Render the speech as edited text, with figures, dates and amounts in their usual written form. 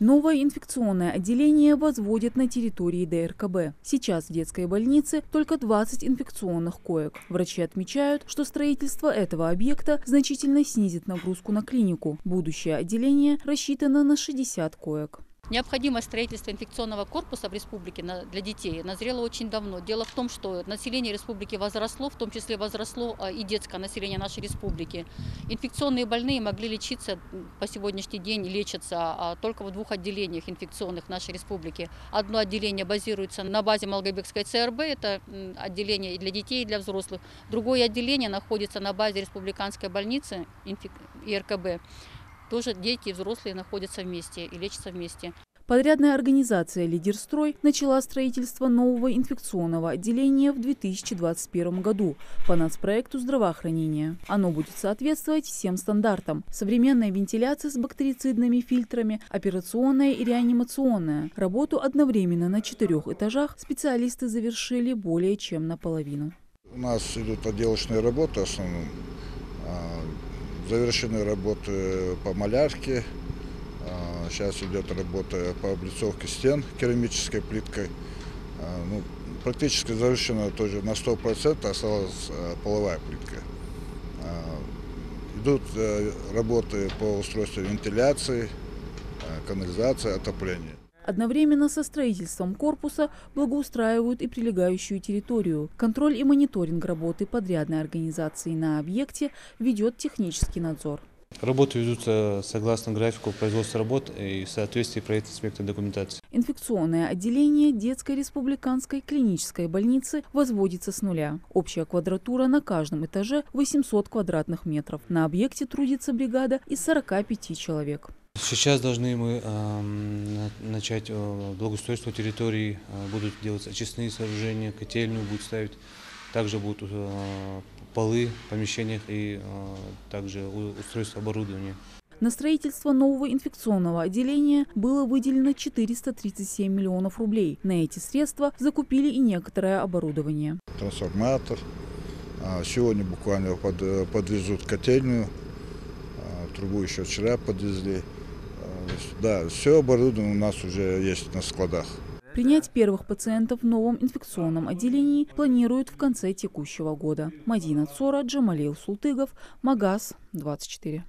Новое инфекционное отделение возводят на территории ДРКБ. Сейчас в детской больнице только 20 инфекционных коек. Врачи отмечают, что строительство этого объекта значительно снизит нагрузку на клинику. Будущее отделение рассчитано на 60 коек. Необходимость строительства инфекционного корпуса в республике для детей назрело очень давно. Дело в том, что население республики возросло, в том числе возросло и детское население нашей республики. Инфекционные больные могли лечиться по сегодняшний день, лечатся только в 2 отделениях инфекционных нашей республики. Одно отделение базируется на базе Малгобекской ЦРБ, это отделение и для детей, и для взрослых. Другое отделение находится на базе республиканской больницы ИРКБ. Тоже дети и взрослые находятся вместе и лечатся вместе. Подрядная организация «Лидерстрой» начала строительство нового инфекционного отделения в 2021 году по нацпроекту здравоохранения. Оно будет соответствовать всем стандартам. Современная вентиляция с бактерицидными фильтрами, операционная и реанимационная. Работу одновременно на 4 этажах специалисты завершили более чем наполовину. У нас идут отделочные работы в основном. Завершены работы по малярке. Сейчас идет работа по облицовке стен керамической плиткой. Практически завершена тоже на 100%, осталась половая плитка. Идут работы по устройству вентиляции, канализации, отопления. Одновременно со строительством корпуса благоустраивают и прилегающую территорию. Контроль и мониторинг работы подрядной организации на объекте ведет технический надзор. Работы ведутся согласно графику производства работ и в соответствии проектно-сметной документации. Инфекционное отделение детской республиканской клинической больницы возводится с нуля. Общая квадратура на каждом этаже 800 квадратных метров. На объекте трудится бригада из 45 человек. Сейчас должны мы начать благоустройство территории, будут делаться очистные сооружения, котельную будут ставить, также будут полы в помещениях и также устройство оборудования. На строительство нового инфекционного отделения было выделено 437 миллионов рублей. На эти средства закупили и некоторое оборудование. Трансформатор. Сегодня буквально подвезут котельную. Трубу еще вчера подвезли. Да, все оборудование у нас уже есть на складах. Принять первых пациентов в новом инфекционном отделении планируют в конце текущего года. Мадина Цора, Джамалил Султыгов, Магаз, 24.